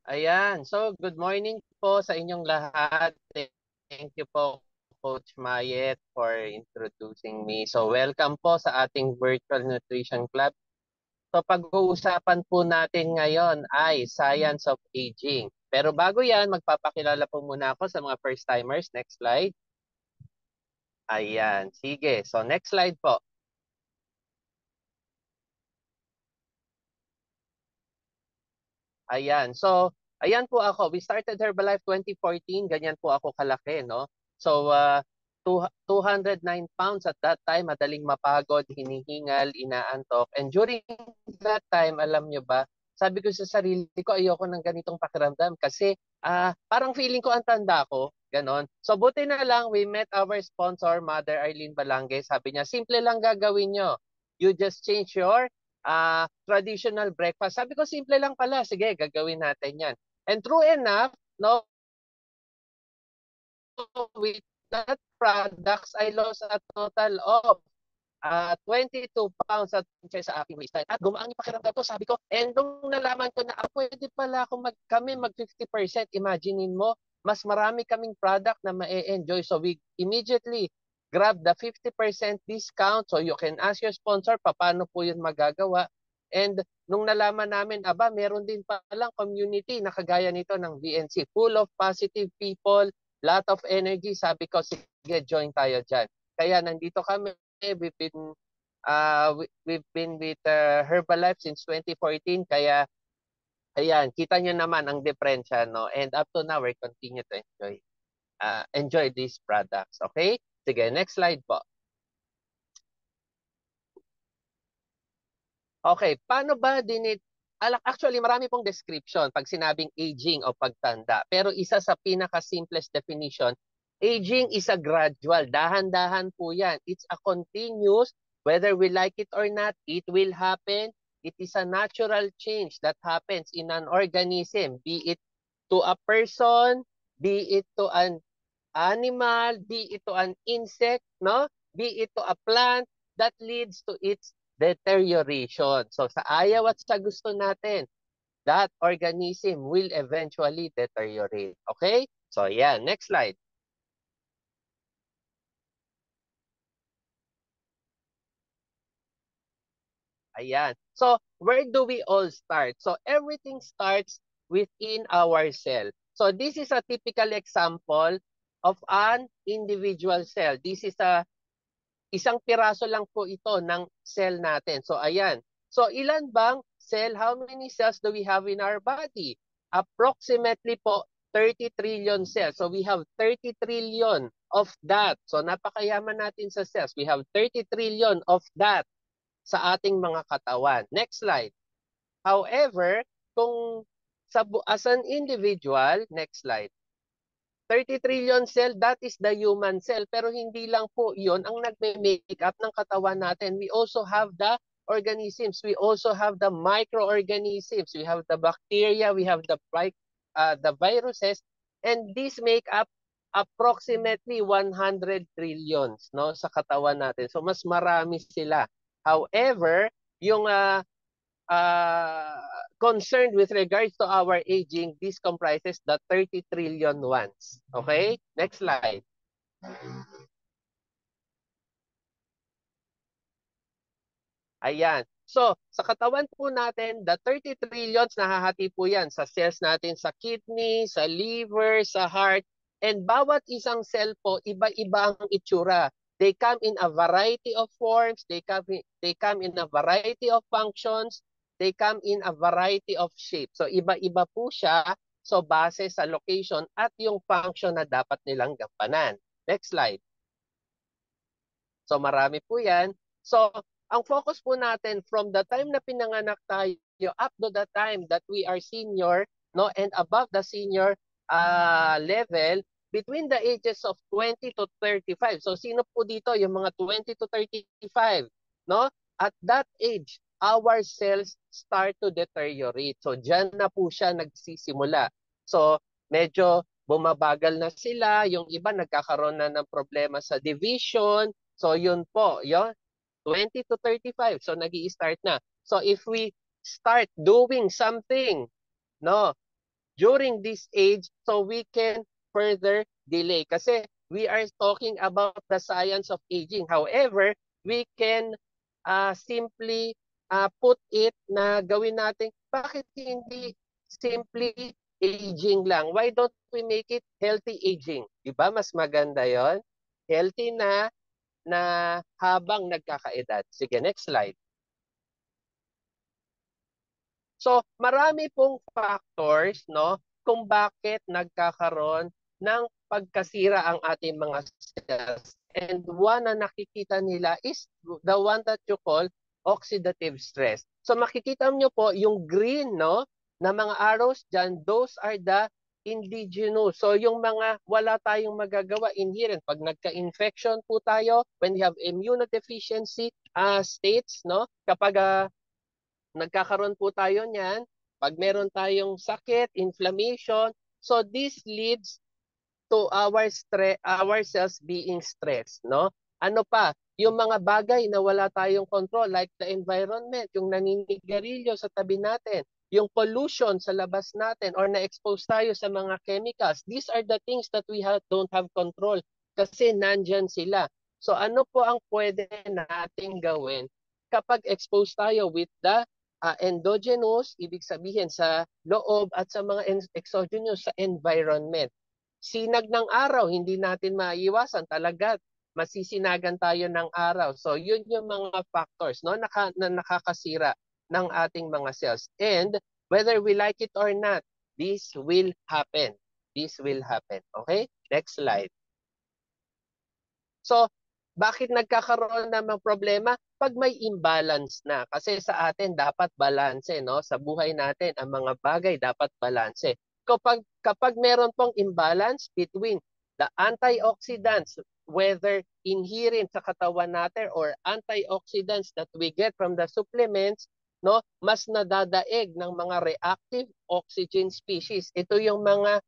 Ayan. So, good morning po sa inyong lahat. Thank you po, Coach Mayet, for introducing me. So, welcome po sa ating Virtual Nutrition Club. So, pag-uusapan po natin ngayon ay Science of Aging. Pero bago yan, magpapakilala po muna ako sa mga first-timers. Next slide. Ayan. Sige. So, next slide po. Ayan. So, ayan po ako. We started Herbalife 2014. Ganyan po ako kalaki, no? So, 209 pounds at that time, madaling mapagod, hinihingal, inaantok. And during that time, alam nyo ba, sabi ko sa sarili ko, ayoko ng ganitong pakiramdam kasi parang feeling ko ang tanda ko. Ganon. So, buti na lang, we met our sponsor, Mother Arlene Balangue. Sabi niya, simple lang gagawin nyo. You just change your traditional breakfast. Sabi ko, simple lang pala. Sige, gagawin natin yan. And true enough, no, with that products, I lost a total of 22 pounds at sa aking waistline. At gumaang yung pakiramdam ko, sabi ko, and nung nalaman ko na, pwede pala ako kami mag 50%, imaginein mo, mas marami kaming product na ma-enjoy. So we immediately grab the 50% discount. So you can ask your sponsor, paano po yun magagawa. And nung nalaman namin, meron din palang community na kagaya nito ng VNC, full of positive people, lot of energy. Sabi ko, sige, join tayo dyan. Kaya nandito kami. We've been with Herbalife since 2014, kaya ayan, kita nyo naman ang diferensya, no? And up to now, we continue to enjoy these products. Okay? Sige, next slide po. Okay, paano ba actually, marami pong description pag sinabing aging o pagtanda. Pero isa sa pinaka-simplest definition, aging is a gradual. Dahan-dahan po yan. It's a continuous, whether we like it or not, it will happen. It is a natural change that happens in an organism, be it to a person, be it to an animal, be it to an insect, no? Be it to a plant that leads to its deterioration. So sa ayaw at sa gusto natin, that organism will eventually deteriorate. Okay? So yeah, next slide. Ayan. So where do we all start? So everything starts within our cell. So this is a typical example of an individual cell. This is isang piraso lang po ito ng cell natin. So ayan. So ilan bang cell? How many cells do we have in our body? Approximately po 30 trillion cells. So we have 30 trillion of that. So napakayaman natin sa cells. We have 30 trillion of that sa ating mga katawan. Next slide. However, kung as an individual, next slide. 30 trillion cell, that is the human cell. Pero hindi lang po yon ang nagme-make up ng katawan natin. We also have the organisms. We also have the microorganisms. We have the bacteria. We have the viruses. And these make up approximately 100 trillions, no, sa katawan natin. So mas marami sila. However, yung uh, concerned with regards to our aging, this comprises the 30 trillion ones. Okay? Next slide. Ayan. So, sa katawan po natin, the 30 trillions, nahahati po yan sa cells natin sa kidney, sa liver, sa heart, and bawat isang cell po, iba-iba ang itsura. They come in a variety of forms, they come in a variety of functions, they come in a variety of shapes. So, iba-iba po siya, so base sa location at yung function na dapat nilang gampanan. Next slide. So marami po yan. So ang focus po natin from the time na pinanganak tayo up to the time that we are senior, no, and above the senior level, between the ages of 20 to 35. So sino po dito yung mga 20 to 35, no? At that age, our cells start to deteriorate. So diyan na po siya nagsisimula. So medyo bumabagal na sila, yung iba nagkakaroon na ng problema sa division. So yun po, yun, 20 to 35. So nag-i-start na. So if we start doing something, no, during this age so we can further delay. Kasi we are talking about the science of aging. However, we can simply put it na gawin natin, bakit hindi simply aging lang? Why don't we make it healthy aging? Diba? Mas maganda yon. Healthy na habang nagkakaedad. Sige, next slide. So, marami pong factors, no, kung bakit nagkakaroon ng pagkasira ang ating mga cells. And one na nakikita nila is the one that you call oxidative stress. So, makikita nyo po yung green, no, na mga arrows dyan, those are the indigenous. So, yung mga wala tayong magagawa inherent. Pag nagka-infection po tayo, when we have immunodeficiency states, no, kapag nagkakaroon po tayo niyan, pag meron tayong sakit, inflammation, so this leads to our cells being stressed, no? Ano pa? Yung mga bagay na wala tayong control like the environment, yung naninigarilyo sa tabi natin, yung pollution sa labas natin or na-expose tayo sa mga chemicals. These are the things that we don't have control kasi nandyan sila. So ano po ang pwede nating gawin kapag exposed tayo with the endogenous, ibig sabihin sa loob at sa mga exogenous sa environment. Sinag ng araw, hindi natin maiiwasan talaga. Masisinagan tayo ng araw. So yun yung mga factors, no, na nakakasira ng ating mga cells. And whether we like it or not, this will happen. This will happen. Okay? Next slide. So, bakit nagkakaroon ng mga problema? Pag may imbalance na. Kasi sa atin dapat balanse, no? Sa buhay natin, ang mga bagay dapat balanse. Kapag meron pong imbalance between the antioxidants, whether inherent sa katawan natin or antioxidants that we get from the supplements, no, mas nadadaig ng mga reactive oxygen species. Ito yung mga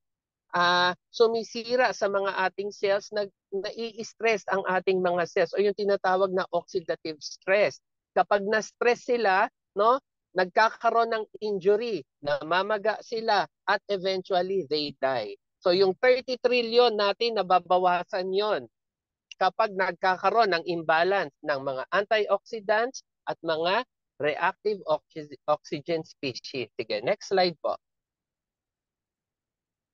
sumisira sa mga ating cells, nai-stress ang ating mga cells o yung tinatawag na oxidative stress. Kapag na-stress sila, no, nagkakaroon ng injury, namamaga sila at eventually they die. So yung 30 trillion natin nababawasan yon kapag nagkakaroon ng imbalance ng mga antioxidants at mga reactive oxygen species. Sige, next slide po.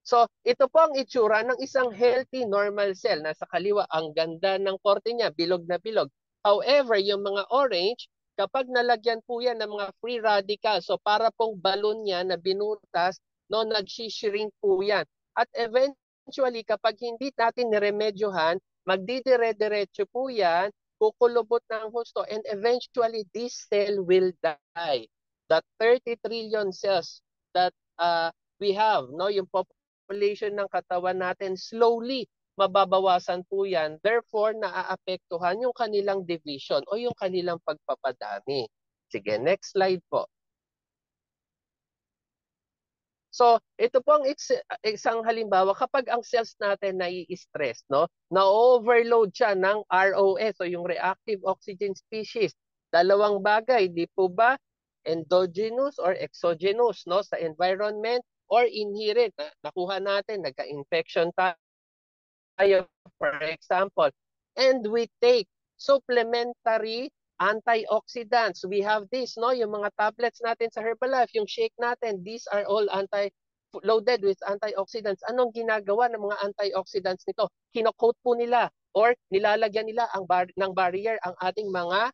So, ito po ang itsura ng isang healthy normal cell. Nasa kaliwa, ang ganda ng korte niya, bilog na bilog. However, yung mga orange, kapag nalagyan po yan ng mga free radicals, so para pong balon niya na binutas, no, nag-shrink po yan. At eventually, kapag hindi natin niremedyohan, magdidire-diretso po yan, kukulubot ng husto, and eventually, this cell will die. The 30 trillion cells that we have, no, yung population ng katawan natin, slowly mababawasan po yan. Therefore, naaapektuhan yung kanilang division o yung kanilang pagpapadami. Sige, next slide po. So, ito po ang isang halimbawa kapag ang cells natin nai-stress, no? Na-overload siya ng ROS o yung reactive oxygen species. Dalawang bagay, di po ba? Endogenous or exogenous, no, sa environment or inherent. Nakuha natin, nagka-infection tayo, for example. And we take supplementary antioxidants. We have this, no? Yung mga tablets natin sa Herbalife, yung shake natin, these are all loaded with antioxidants. Anong ginagawa ng mga antioxidants nito? Kino-coat po nila or nilalagyan nila ng barrier ang ating mga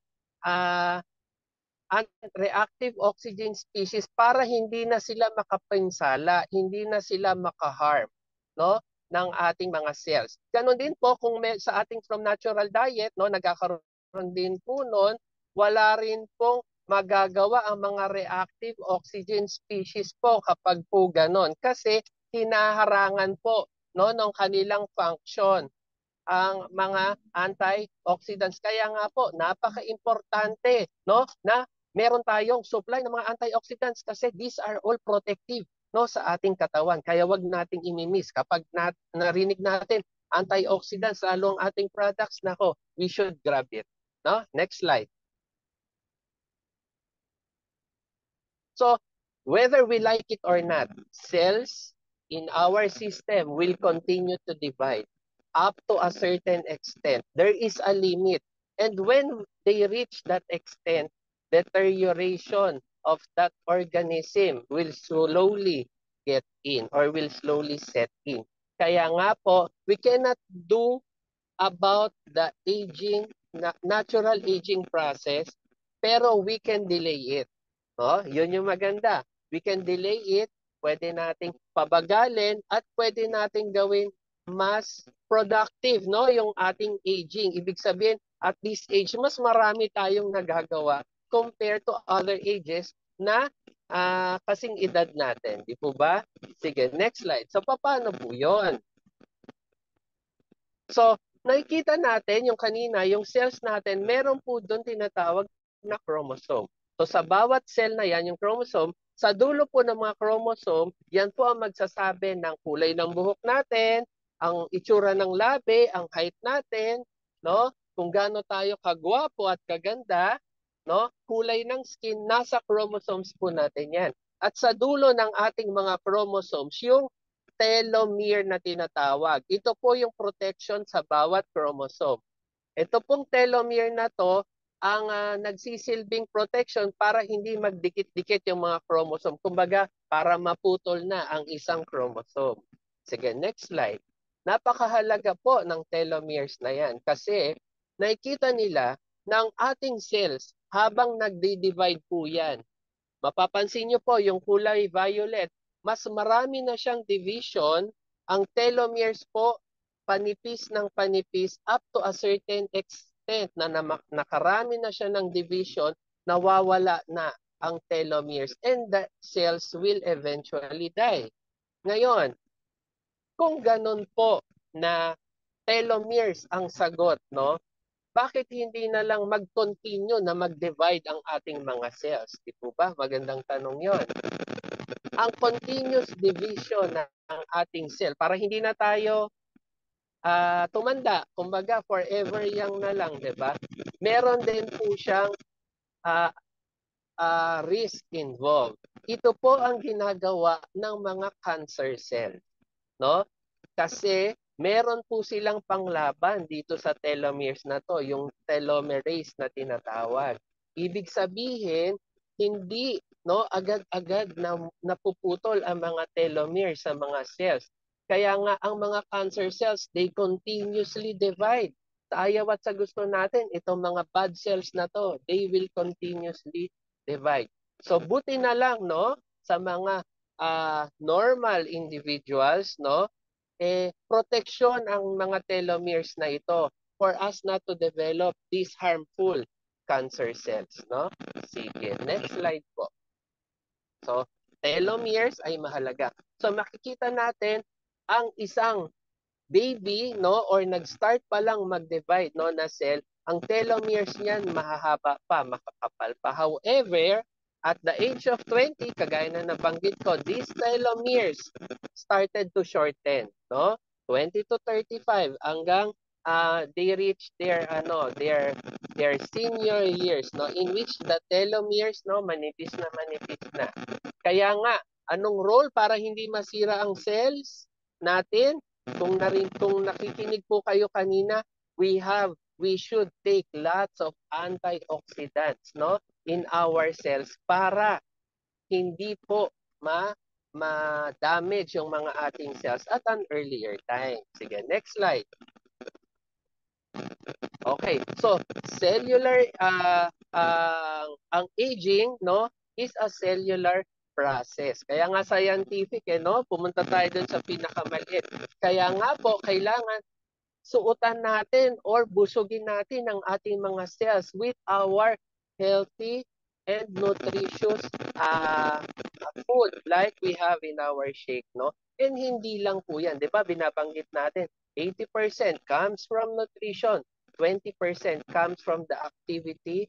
reactive oxygen species para hindi na sila makapinsala, hindi na sila makaharm, no, ng ating mga cells. Ganon din po kung sa ating from natural diet, no, nagkakaroon din po noon, wala rin pong magagawa ang mga reactive oxygen species po kapag po ganon kasi hinaharangan po, no, ng kanilang function ang mga antioxidants. Kaya nga po, napaka-importante, no, na meron tayong supply ng mga antioxidants kasi these are all protective, no, sa ating katawan. Kaya wag nating imimiss. Kapag narinig natin antioxidants lalo ang ating products, nako, we should grab it. No? Next slide. So, whether we like it or not, cells in our system will continue to divide up to a certain extent. There is a limit. And when they reach that extent, deterioration of that organism will slowly get in or will slowly set in. Kaya nga po, we cannot do about the aging, natural aging process, pero we can delay it. No? Yun yung maganda. We can delay it, pwede nating pabagalin, at pwede nating gawin mas productive, no? Yung ating aging. Ibig sabihin, at this age, mas marami tayong nagagawa compared to other ages na kasing edad natin. Di po ba? Sige, next slide. So, paano po yun? So, nakikita natin yung kanina, yung cells natin, meron po doon tinatawag na chromosome. So, sa bawat cell na yan, yung chromosome, sa dulo po ng mga chromosome, yan po ang magsasabi ng kulay ng buhok natin, ang itsura ng labi, ang height natin, no? Kung gaano tayo kagwapo at kaganda, no? Kulay ng skin, nasa chromosomes po natin yan. At sa dulo ng ating mga chromosomes, yung telomere na tinatawag. Ito po yung protection sa bawat chromosome. Ito pong telomere na to ang nagsisilbing protection para hindi magdikit-dikit yung mga chromosome. Kumbaga, para maputol na ang isang chromosome. Sige, next slide. Napakahalaga po ng telomeres na yan kasi nakikita nila ng ating cells habang nagdi-divide po yan. Mapapansin nyo po yung kulay violet, mas marami na siyang division. Ang telomeres po, panipis ng panipis up to a certain extent na nakarami na siya ng division, nawawala na ang telomeres and the cells will eventually die. Ngayon, kung ganun po na telomeres ang sagot, no? Bakit hindi na lang mag-continue na mag-divide ang ating mga cells? Di po ba? Magandang tanong yon. Ang continuous division ng ating cell, para hindi na tayo tumanda, kumbaga forever young na lang, di ba? Meron din po siyang risk involved. Ito po ang ginagawa ng mga cancer cells, no? Kasi meron po silang panglaban dito sa telomeres na to, yung telomerase na tinatawag. Ibig sabihin, hindi no agad-agad na napuputol ang mga telomeres sa mga cells. Kaya nga ang mga cancer cells, they continuously divide. Sa ayaw at sa gusto natin, itong mga bad cells na to, they will continuously divide. So buti na lang no sa mga normal individuals, no, protection ang mga telomeres na ito for us not to develop these harmful cancer cells, no? Sige, next slide po. So, telomeres ay mahalaga. So, makikita natin ang isang baby, no, or nag-start pa lang mag-divide, no, na cell, ang telomeres niyan mahahaba pa, makakapal pa. However, at the age of 20, kagaya na nabanggit ko, these telomeres started to shorten, no? 20 to 35 hanggang they reach their senior years, no, in which the telomeres, no, manipis na. Kaya nga, anong role para hindi masira ang cells natin? Kung nakikinig po kayo kanina, we should take lots of antioxidants, no, in our cells para hindi po ma-damage yung mga ating cells at an earlier time. Sige, next slide. Okay, so cellular ang aging, no, is a cellular process. Kaya nga scientific, no, pumunta tayo dun sa pinakamaliit. Kaya nga po kailangan suotan natin or busugin natin ang ating mga cells with our healthy and nutritious food like we have in our shake, no? And hindi lang po yan, di ba? Binabanggit natin, 80% comes from nutrition, 20% comes from the activity,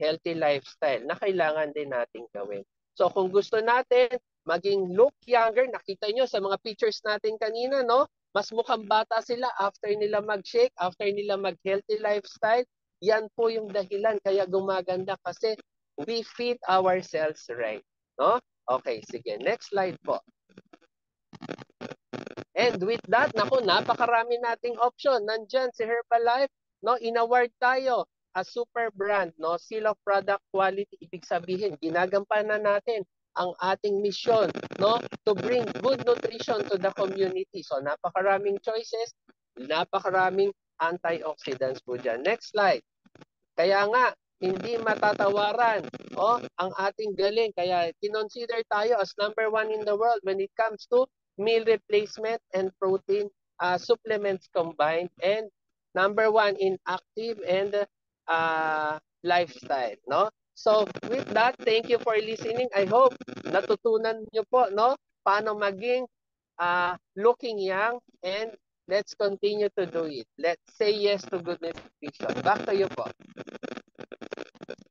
healthy lifestyle na kailangan din natin gawin. So kung gusto natin maging look younger, nakita nyo sa mga pictures natin kanina, no? Mas mukhang bata sila after nila mag-shake, after nila mag-healthy lifestyle. Yan po yung dahilan kaya gumaganda kasi we feed ourselves right. No? Okay, sige. Next slide po. And with that, naku, napakarami nating option. Nandyan si Herbalife, no, in-award tayo as super brand, no, seal of product quality. Ibig sabihin, ginagampanan natin ang ating mission, no, to bring good nutrition to the community. So napakaraming choices, napakaraming antioxidants po dyan. Next slide. Kaya nga, hindi matatawaran ang ating galing. Kaya kinonsider tayo as #1 in the world when it comes to meal replacement and protein supplements combined, and #1 in active and lifestyle. No? So with that, thank you for listening. I hope natutunan nyo po, no, paano maging looking young, and let's continue to do it. Let's say yes to good nutrition. Back to you po.